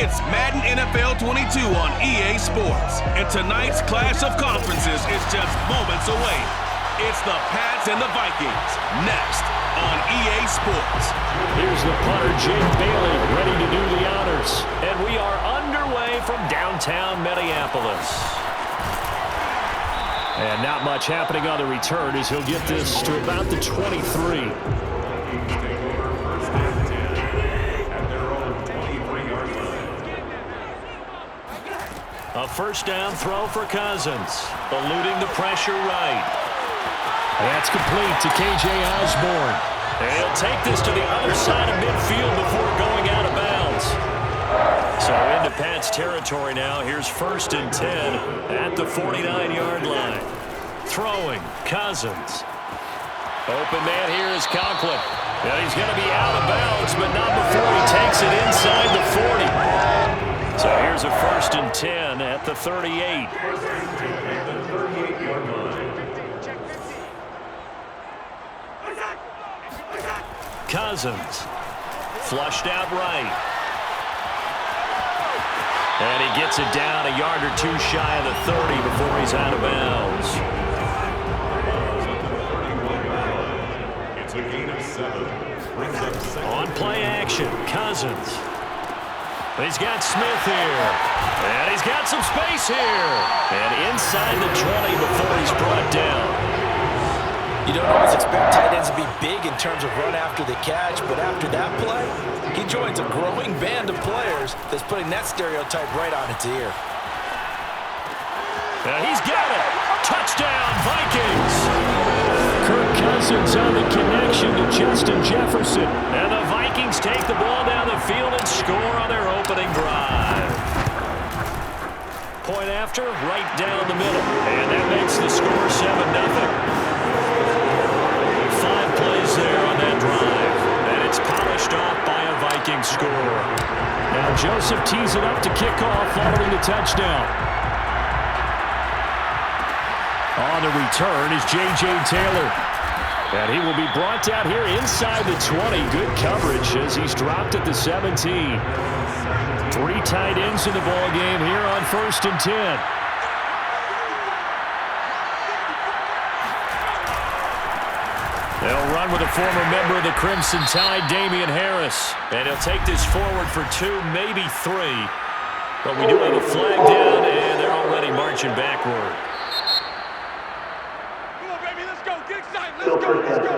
It's Madden NFL 22 on EA Sports. And tonight's clash of conferences is just moments away. It's the Pats and the Vikings, next on EA Sports. Here's the punter, Jake Bailey, ready to do the honors. And we are underway from downtown Minneapolis. And not much happening on the return as he'll get this to about the 23. A first down throw for Cousins, eluding the pressure right. That's complete to K.J. Osborne. And he'll take this to the other side of midfield before going out of bounds. So into Pats territory now. Here's 1st and 10 at the 49-yard line. Throwing, Cousins. Open man here is Conklin. Now he's going to be out of bounds, but not before he takes it inside the 40. So here's a 1st and 10 at the 38. Cousins. Flushed out right. And he gets it down a yard or two shy of the 30 before he's out of bounds. It's a gain of 7. On play action, Cousins. He's got Smith here. And he's got some space here. And inside the 20 before he's brought down. You don't always expect tight ends to be big in terms of run after the catch, but after that play, he joins a growing band of players that's putting that stereotype right on its ear. And he's got it. Touchdown, Vikings. Kirk Cousins on the connection to Justin Jefferson. And the Vikings take the ball down the field and score on their opening drive. Point after, right down the middle. And that makes the score 7-0. 5 plays there on that drive. And it's polished off by a Viking score. Now Joseph tees it up to kick off following the touchdown. On the return is J.J. Taylor. And he will be brought down here inside the 20. Good coverage as he's dropped at the 17. 3 tight ends in the ball game here on 1st and 10. They'll run with a former member of the Crimson Tide, Damian Harris. And he'll take this forward for 2, maybe 3. But we do have a flag down, and they're already marching backward. Come on, baby, let's go. Get excited. Let's go. Let's go.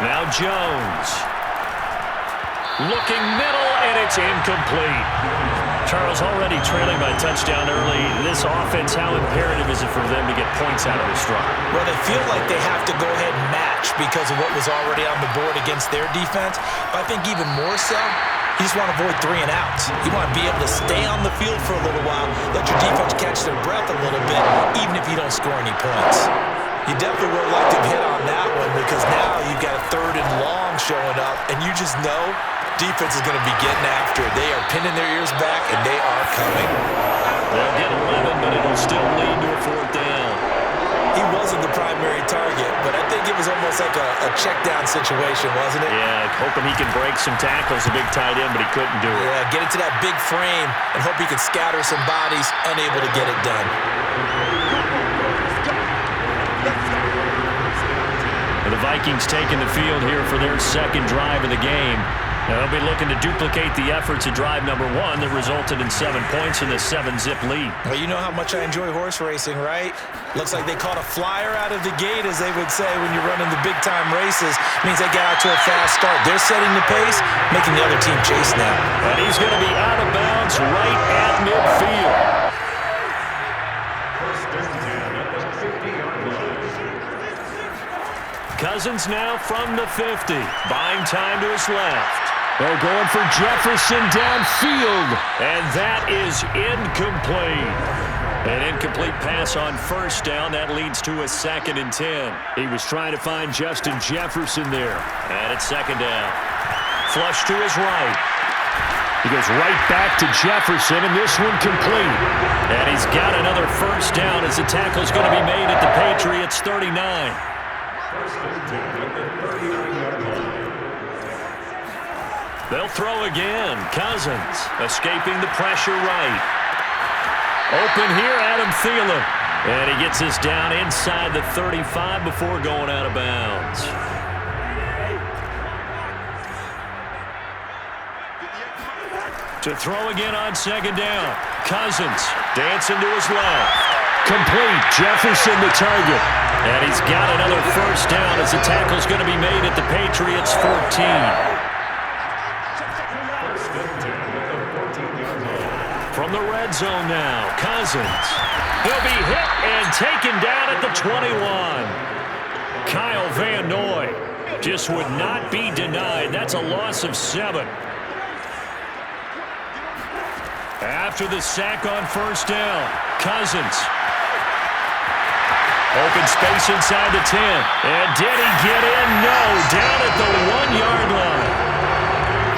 Now Jones. Looking middle, and it's incomplete. Charles already trailing by touchdown early. This offense, how imperative is it for them to get points out of this drive? Well, they feel like they have to go ahead and match because of what was already on the board against their defense. But I think even more so, you just want to avoid 3 and outs. You want to be able to stay on the field for a little while, let your defense catch their breath a little bit, even if you don't score any points. You definitely would like to hit on that one because now you've got a 3rd and long showing up, and you just know defense is going to be getting after it. They are pinning their ears back, and they are coming. They'll get 11, but it'll still lead to a 4th down. He wasn't the primary target, but I think it was almost like a check-down situation, wasn't it? Yeah, hoping he could break some tackles, a big tight end, but he couldn't do it. Yeah, get into that big frame and hope he could scatter some bodies, unable to get it done. The Vikings taking the field here for their 2nd drive of the game. Now they'll be looking to duplicate the efforts of drive number 1 that resulted in 7 points in the 7-zip lead. Well, you know how much I enjoy horse racing, right? Looks like they caught a flyer out of the gate, as they would say when you're running the big-time races. Means they got out to a fast start. They're setting the pace, making the other team chase now. And he's going to be out of bounds right at midfield. Cousins now from the 50, buying time to his left. They're going for Jefferson downfield, and that is incomplete. An incomplete pass on 1st down. That leads to a 2nd and 10. He was trying to find Justin Jefferson there. And it's 2nd down. Flush to his right. He goes right back to Jefferson, and this one complete. And he's got another first down as the tackle's going to be made at the Patriots' 39. They'll throw again. Cousins escaping the pressure right. Open here, Adam Thielen. And he gets us down inside the 35 before going out of bounds. To throw again on second down. Cousins dancing to his left. Complete. Jefferson the target. And he's got another first down as the tackle's going to be made at the Patriots' 14. From the red zone now, Cousins. He'll be hit and taken down at the 21. Kyle Van Noy just would not be denied. That's a loss of 7. After the sack on first down, Cousins. Open space inside the 10. And did he get in? No, down at the 1-yard line.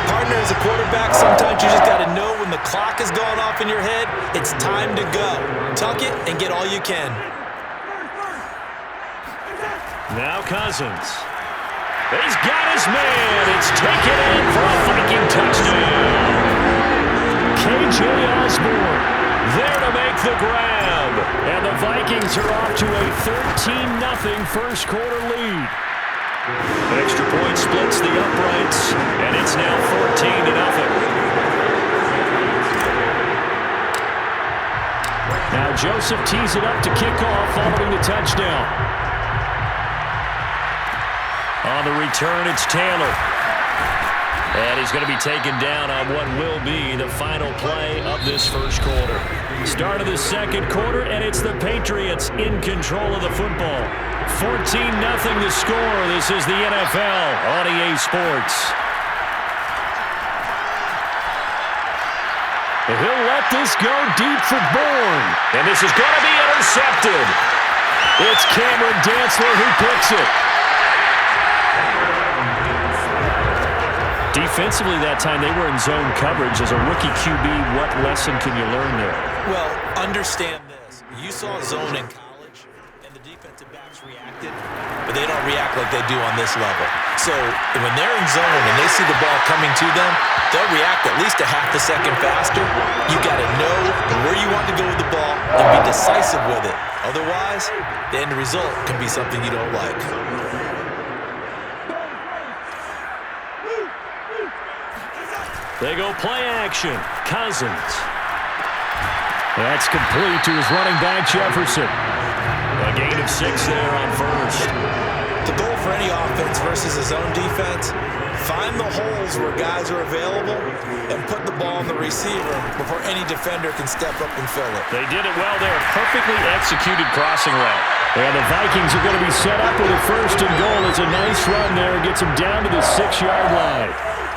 Partner, as a quarterback, sometimes you just got to know when the clock is going off in your head, it's time to go. Tuck it and get all you can. Now Cousins. He's got his man. It's taken in for a Viking touchdown. KJ Osborne there to make the grab. And the Vikings are off to a 13-0 first quarter lead. Extra point splits the uprights, and it's now 14-0. Now Joseph tees it up to kick off following the touchdown. On the return, it's Taylor. And he's going to be taken down on what will be the final play of this first quarter. Start of the second quarter, and it's the Patriots in control of the football. 14-0 the score. This is the NFL on EA Sports. And he'll let this go deep for Bourne. And this is going to be intercepted. It's Cameron Dantzler who picks it. Defensively that time, they were in zone coverage. As a rookie QB, what lesson can you learn there? Well, understand this. You saw zone in college, and the defensive backs reacted, but they don't react like they do on this level. So when they're in zone and they see the ball coming to them, they'll react at least a half a second faster. You got to know where you want to go with the ball and be decisive with it. Otherwise, the end result can be something you don't like. They go play action. Cousins. That's complete to his running back, Jefferson. A gain of 6 there on first. The goal for any offense versus his own defense, find the holes where guys are available and put the ball on the receiver before any defender can step up and fill it. They did it well there. Perfectly executed crossing route. And the Vikings are going to be set up with a first and goal. It's a nice run there. Gets them down to the 6-yard line.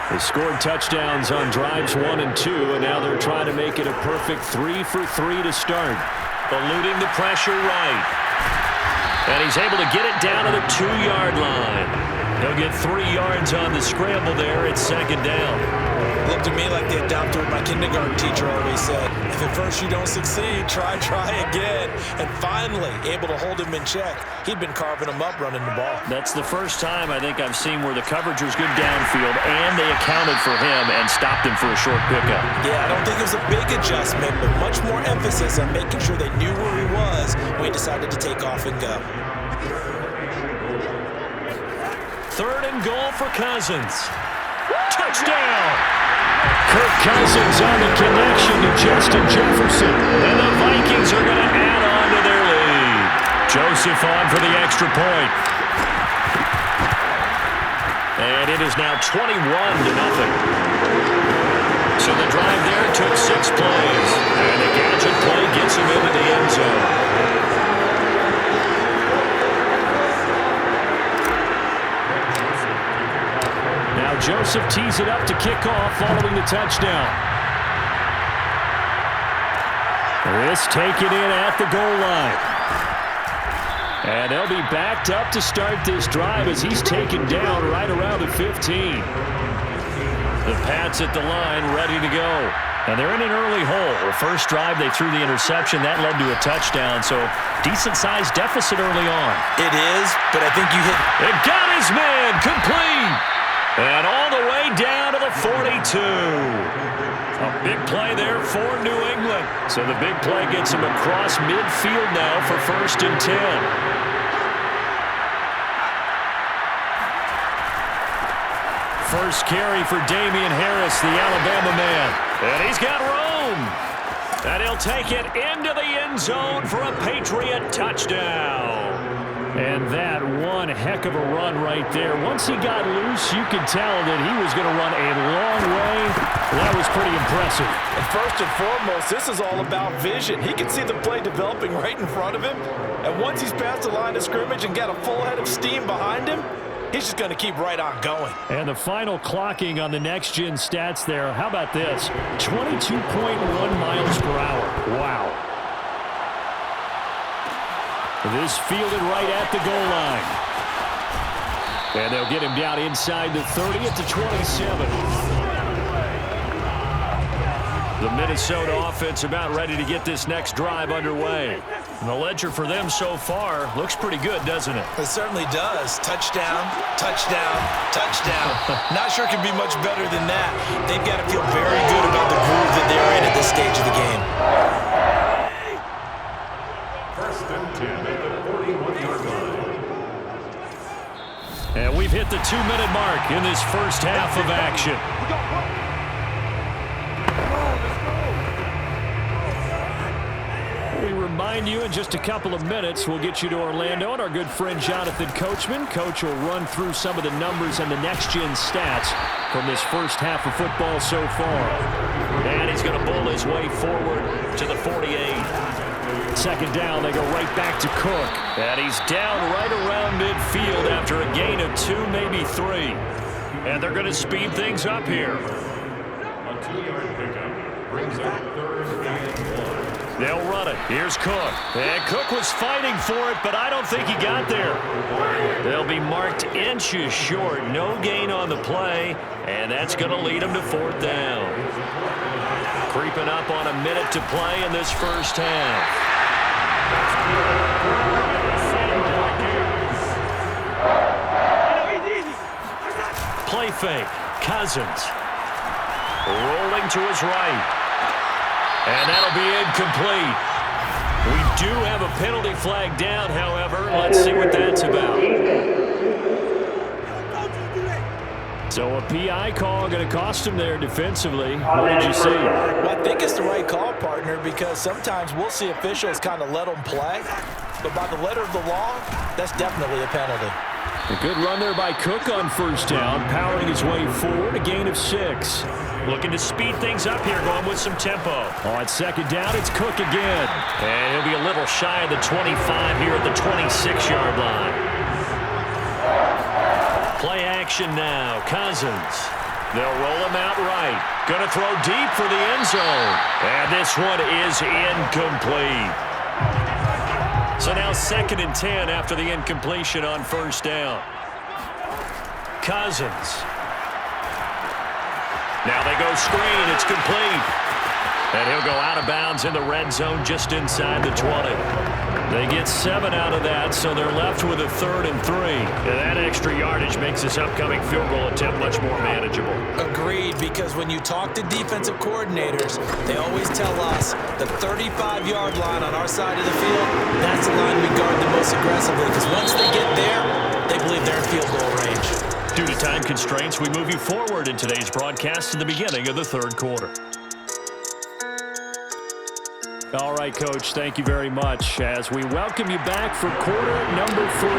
They scored touchdowns on drives 1 and 2, and now they're trying to make it a perfect 3 for 3 to start. Eluding the pressure right. And he's able to get it down to the 2-yard line. He'll get 3 yards on the scramble there. It's second down. Looked to me like they adopted what my kindergarten teacher always said. If at first you don't succeed, try again. And finally, able to hold him in check. He'd been carving him up running the ball. That's the first time I think I've seen where the coverage was good downfield and they accounted for him and stopped him for a short pickup. Yeah, I don't think it was a big adjustment, but much more emphasis on making sure they knew where he was when he decided to take off and go. 3rd and goal for Cousins. Touchdown! Kirk Cousins on the connection to Justin Jefferson. And the Vikings are going to add on to their lead. Joseph on for the extra point. And it is now 21-0. So the drive there took 6 plays. And the gadget play gets him into the end zone. Now Joseph tees it up to kick off following the touchdown. This taken in at the goal line. And they'll be backed up to start this drive as he's taken down right around the 15. The Pats at the line, ready to go. And they're in an early hole. The first drive, they threw the interception. That led to a touchdown, so decent-sized deficit early on. It is, but I think you hit... It got his man, complete. And all the way down to the 42. A big play there for New England. So the big play gets him across midfield now for 1st and 10. First carry for Damian Harris, the Alabama man. And he's got room. And he'll take it into the end zone for a Patriot touchdown. And that one heck of a run right there. Once he got loose, you could tell that he was going to run a long way. That was pretty impressive. And first and foremost, this is all about vision. He can see the play developing right in front of him. And once he's past the line of scrimmage and got a full head of steam behind him, he's just going to keep right on going. And the final clocking on the next-gen stats there, how about this? 22.1 miles per hour. Wow. This fielded right at the goal line. And they'll get him down inside the 30 at the 27. The Minnesota offense about ready to get this next drive underway. And the ledger for them so far looks pretty good, doesn't it? It certainly does. Touchdown, touchdown, touchdown. Not sure it can be much better than that. They've got to feel very good about the groove that they're in at this stage of the game. 1st and 10 at the 41-yard line. And we've hit the 2-minute mark in this first half of action. We remind you in just a couple of minutes we'll get you to Orlando and our good friend Jonathan Coachman. Coach will run through some of the numbers and the next-gen stats from this first half of football so far. And he's going to bowl his way forward to the 48. Second down, they go right back to Cook. And he's down right around midfield after a gain of 2, maybe 3. And they're going to speed things up here. A 2-yard pickup brings up 3rd and 1. They'll run it. Here's Cook. And Cook was fighting for it, but I don't think he got there. They'll be marked inches short. No gain on the play, and that's going to lead them to 4th down. Creeping up on a minute to play in this first half. Play fake. Cousins. Rolling to his right. And that'll be incomplete. We do have a penalty flag down, however. Let's see what that's about. So a PI call going to cost him there defensively. What did you see? Well, I think it's the right call, partner, because sometimes we'll see officials kind of let them play. But by the letter of the law, that's definitely a penalty. A good run there by Cook on 1st down, powering his way forward, a gain of 6. Looking to speed things up here, going with some tempo. On 2nd down, it's Cook again. And he'll be a little shy of the 25 here at the 26-yard line. Play action now. Cousins. They'll roll him out right. Going to throw deep for the end zone. And this one is incomplete. So now 2nd and 10 after the incompletion on 1st down. Cousins. Now they go screen. It's complete. And he'll go out of bounds in the red zone just inside the 20. They get 7 out of that, so they're left with a 3rd and 3. And that extra yardage makes this upcoming field goal attempt much more manageable. Agreed, because when you talk to defensive coordinators, they always tell us the 35-yard line on our side of the field, that's the line we guard the most aggressively, because once they get there, they believe they're in field goal range. Due to time constraints, we move you forward in today's broadcast to the beginning of the 3rd quarter. All right, Coach, thank you very much as we welcome you back for quarter number 3.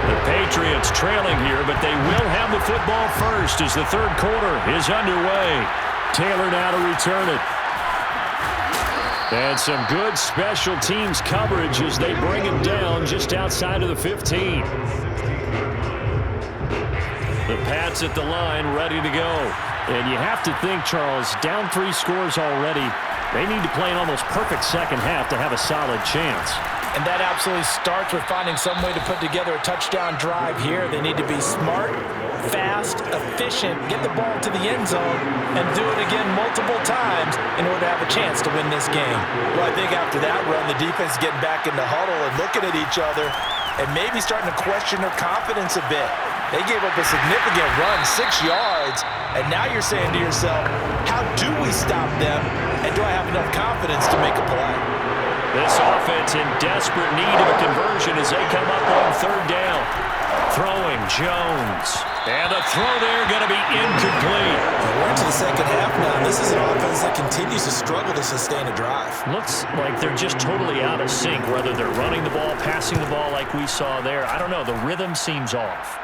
The Patriots trailing here, but they will have the football first as the 3rd quarter is underway. Taylor now to return it. And some good special teams coverage as they bring him down just outside of the 15. The Pats at the line ready to go. And you have to think, Charles, down 3 scores already. They need to play an almost perfect second half to have a solid chance. And that absolutely starts with finding some way to put together a touchdown drive here. They need to be smart, fast, efficient, get the ball to the end zone, and do it again multiple times in order to have a chance to win this game. Well, I think after that run, the defense is getting back in the huddle and looking at each other and maybe starting to question their confidence a bit. They gave up a significant run, 6 yards, and now you're saying to yourself, how do we stop them, and do I have enough confidence to make a play? This offense in desperate need of a conversion as they come up on third down. Throwing Jones. And the throw there going to be incomplete. We're into the second half now. This is an offense that continues to struggle to sustain a drive. Looks like they're just totally out of sync, whether they're running the ball, passing the ball like we saw there. I don't know. The rhythm seems off.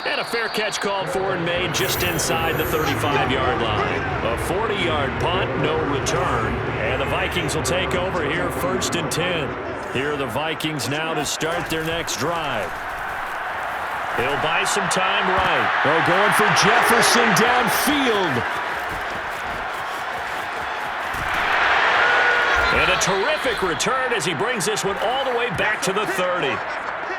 And a fair catch called for and made just inside the 35-yard line. A 40-yard punt, no return. And the Vikings will take over here 1st and 10. Here are the Vikings now to start their next drive. He'll buy some time right. They're going for Jefferson downfield. And a terrific return as he brings this one all the way back to the 30.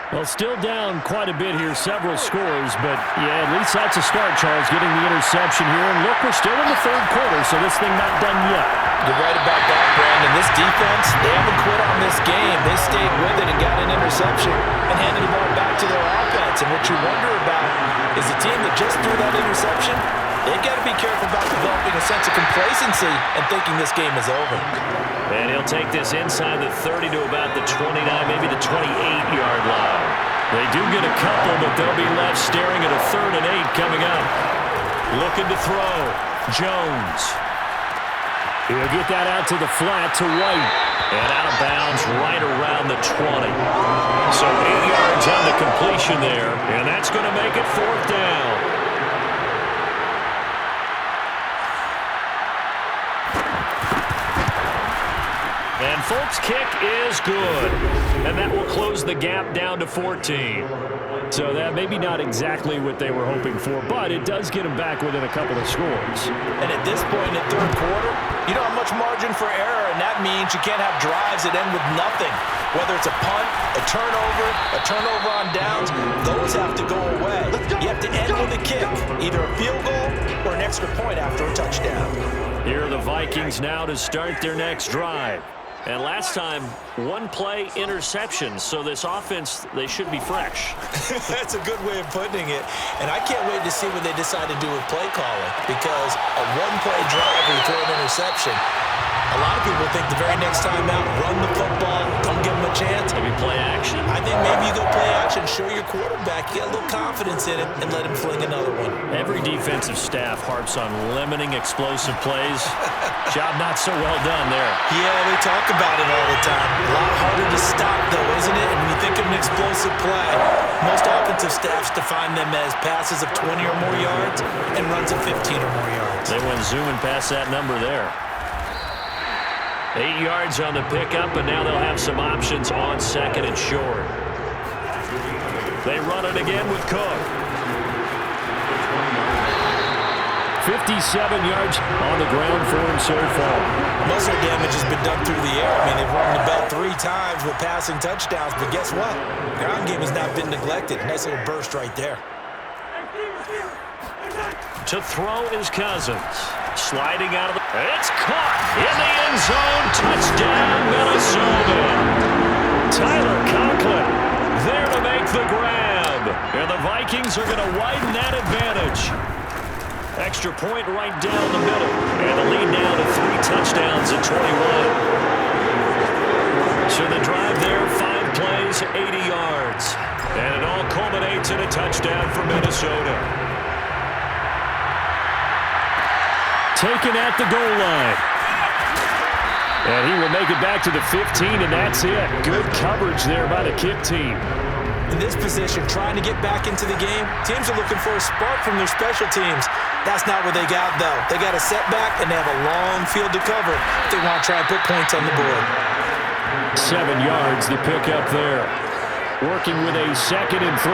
Well, still down quite a bit here, several scores, but yeah, at least that's a start, Charles, getting the interception here. And look, we're still in the third quarter, so this thing not done yet. You're right about that, Brandon. This defense, they haven't quit on this game. They stayed with it and got an interception and handed the ball back to their offense. And what you wonder about is the team that just threw that interception, they've got to be careful about developing a sense of complacency and thinking this game is over. And he'll take this inside the 30 to about the 29, maybe the 28-yard line. They do get a couple, but they'll be left staring at a 3rd and 8 coming up. Looking to throw. Jones. He'll get that out to the flat to White. And out of bounds right around the 20. So 8 yards on the completion there, and that's going to make it 4th down. And Folk's kick is good. And that will close the gap down to 14. So that maybe not exactly what they were hoping for, but it does get them back within a couple of scores. And at this point in the third quarter, you don't have much margin for error, and that means you can't have drives that end with nothing. Whether it's a punt, a turnover on downs, those have to go away. You have to end with a kick, either a field goal or an extra point after a touchdown. Here are the Vikings now to start their next drive. And last time, 1-play interception, so this offense, they should be fresh. That's a good way of putting it. And I can't wait to see what they decide to do with play calling, because a 1-play drive where you throw an interception, a lot of people think the very next time out, run the football, don't give them a chance. Maybe play action. I think maybe you go play action, show your quarterback, you got a little confidence in it, and let him fling another one. Every defensive staff harps on limiting explosive plays. Job not so well done there. Yeah, they talk about it all the time. A lot harder to stop, though, isn't it? And when you think of an explosive play, most offensive staffs define them as passes of 20 or more yards and runs of 15 or more yards. They went zooming past that number there. 8 yards on the pickup, and now they'll have some options on 2nd and short. They run it again with Cook. 57 yards on the ground for him so far. Most of the damage has been done through the air. I mean, they've run the bell 3 times with passing touchdowns, but guess what? Ground game has not been neglected. Nice little burst right there. To throw is Cousins. Sliding out of the... It's caught in the end zone. Touchdown, Minnesota. Tyler Conklin there to make the grab. And the Vikings are going to widen that advantage. Extra point right down the middle. And the lead now to 3 touchdowns at 21. So the drive there, 5 plays, 80 yards. And it all culminates in a touchdown for Minnesota. Taken at the goal line. And he will make it back to the 15, and that's it. Good coverage there by the kick team. In this position, trying to get back into the game, teams are looking for a spark from their special teams. That's not what they got, though. They got a setback, and they have a long field to cover if they want to try and put points on the board. 7 yards, the pick up there. Working with a 2nd and 3.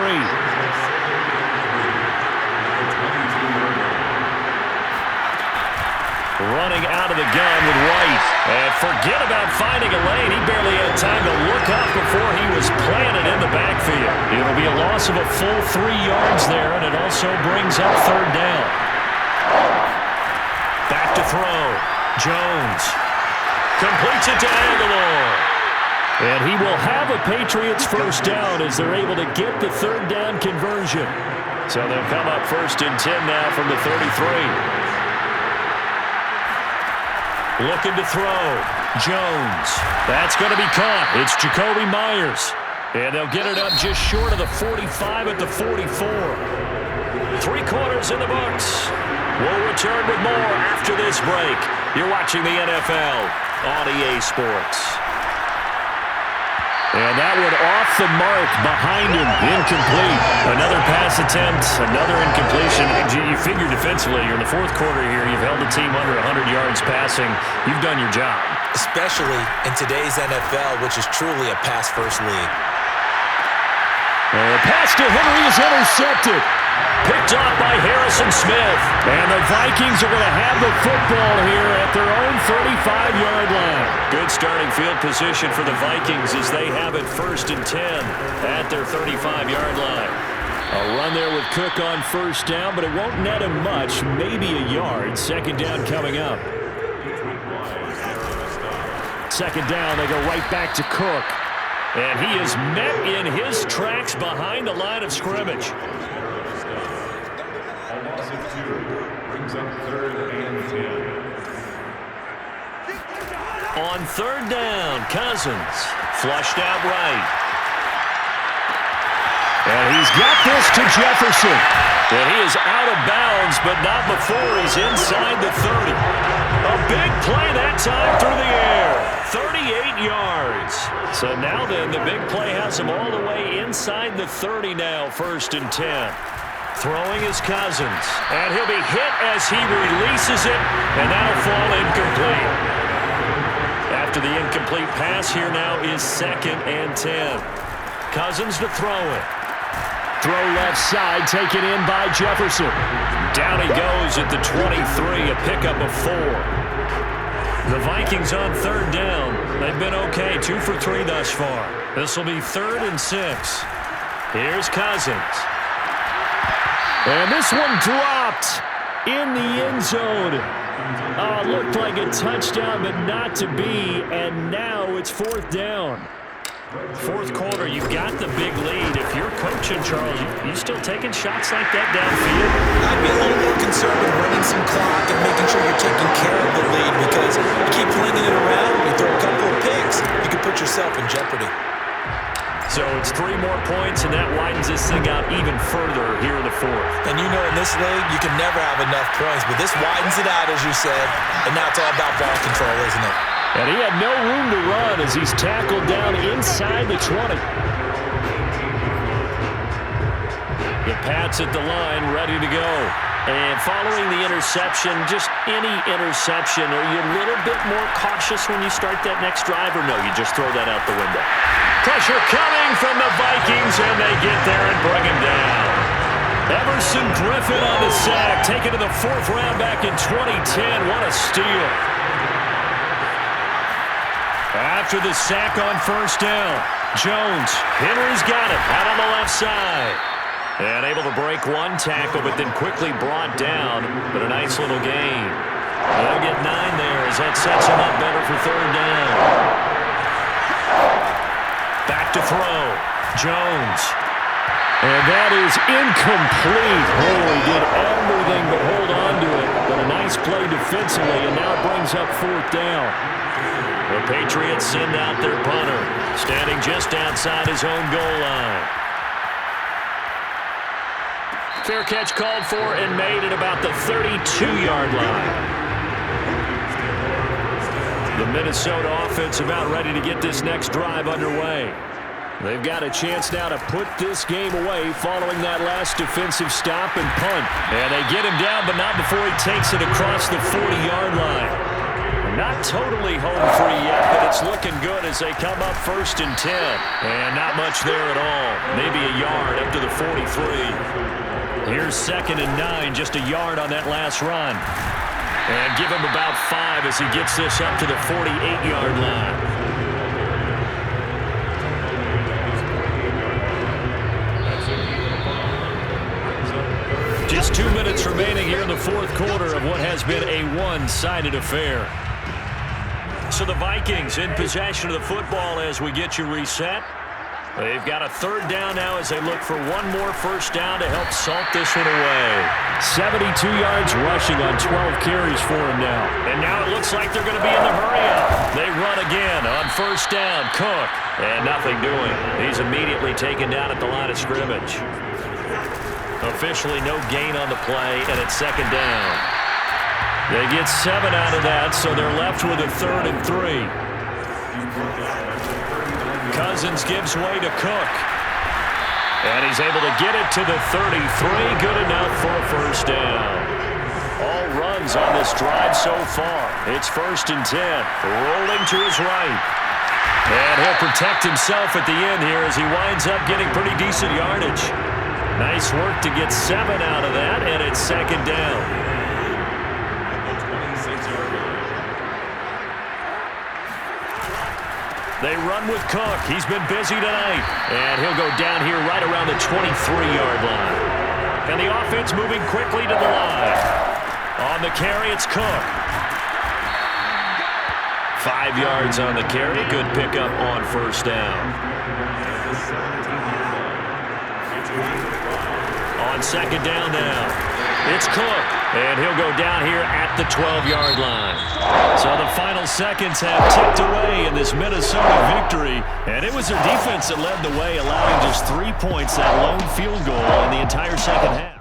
running out of the gun with White. And forget about finding a lane. He barely had time to look up before he was planted in the backfield. It'll be a loss of a full 3 yards there, and it also brings up third down. Back to throw. Jones completes it to Aguilar. And he will have a Patriots first down as they're able to get the third down conversion. So they'll come up 1st and 10 now from the 33. Looking to throw. Jones. That's going to be caught. It's Jacoby Myers. And they'll get it up just short of the 45 at the 44. 3 quarters in the books. We'll return with more after this break. You're watching the NFL on EA Sports. And that one off the mark behind him. Incomplete. Another pass attempt, another incompletion. You figure defensively, you're in the 4th quarter here. You've held the team under 100 yards passing. You've done your job. Especially in today's NFL, which is truly a pass-first league. The pass to Henry is intercepted. Picked off by Harrison Smith. And the Vikings are going to have the football here at their own 35-yard line. Good starting field position for the Vikings as they have it 1st and 10 at their 35-yard line. A run there with Cook on first down, but it won't net him much, maybe a yard. 2nd down coming up. 2nd down, they go right back to Cook. And he is met in his tracks behind the line of scrimmage. On 3rd down, Cousins flushed out right. And he's got this to Jefferson. And he is out of bounds, but not before he's inside the 30. A big play that time through the air. 38 yards. So now then, the big play has him all the way inside the 30 now, 1st and 10. Throwing is Cousins. And he'll be hit as he releases it, and that'll fall incomplete. After the incomplete pass, here now is 2nd and 10. Cousins to throw it. Throw left side, taken in by Jefferson. Down he goes at the 23, a pickup of 4. The Vikings on 3rd down. They've been okay, 2 for 3 thus far. This will be 3rd and 6. Here's Cousins. And this one dropped in the end zone. Looked like a touchdown, but not to be. And now it's 4th down. 4th quarter, you've got the big lead. If you're coaching, Charles, you still taking shots like that downfield? I'd be a little more concerned with running some clock and making sure you're taking care of the lead, because you keep flinging it around, you throw a couple of picks, you can put yourself in jeopardy. So it's 3 more points, and that widens this thing out even further here in the 4th. And you know in this league, you can never have enough points, but this widens it out, as you said, and now it's all about ball control, isn't it? And he had no room to run as he's tackled down inside the 20. The Pats at the line, ready to go. And following the interception, just any interception, are you a little bit more cautious when you start that next drive, or no, you just throw that out the window? Pressure coming from the Vikings, and they get there and bring him down. Everson Griffin on the sack, taken to the 4th round back in 2010. What a steal. After the sack on 1st down, Jones, Henry's got it out on the left side. And able to break one tackle, but then quickly brought down. But a nice little gain. They'll get 9 there as that sets him up better for 3rd down. Back to throw. Jones. And that is incomplete. Oh, he did everything but hold on to it. But a nice play defensively, and now brings up 4th down. The Patriots send out their punter, standing just outside his own goal line. Fair catch called for and made at about the 32-yard line. The Minnesota offense about ready to get this next drive underway. They've got a chance now to put this game away following that last defensive stop and punt. And they get him down, but not before he takes it across the 40-yard line. Not totally home free yet, but it's looking good as they come up 1st and 10. And not much there at all. Maybe a yard up to the 43. Here's 2nd and 9, just a yard on that last run. And give him about 5 as he gets this up to the 48-yard line. Just 2 minutes remaining here in the fourth quarter of what has been a one-sided affair. So the Vikings in possession of the football as we get you reset. They've got a third down now as they look for one more first down to help salt this one away. 72 yards rushing on 12 carries for him now. And now it looks like they're going to be in the hurry-up. They run again on first down. Cook. And nothing doing. He's immediately taken down at the line of scrimmage. Officially no gain on the play, and it's second down. They get 7 out of that, so they're left with a 3rd and 3. Cousins gives way to Cook. And he's able to get it to the 33. Good enough for a first down. All runs on this drive so far. It's 1st and 10. Rolling to his right. And he'll protect himself at the end here as he winds up getting pretty decent yardage. Nice work to get 7 out of that, and it's second down. They run with Cook. He's been busy tonight. And he'll go down here right around the 23-yard line. And the offense moving quickly to the line. On the carry, it's Cook. 5 yards on the carry. Good pickup on first down. On second down now, it's Cook. And he'll go down here at the 12-yard line. So the final seconds have ticked away in this Minnesota victory. And it was their defense that led the way, allowing just 3 points, that lone field goal in the entire second half.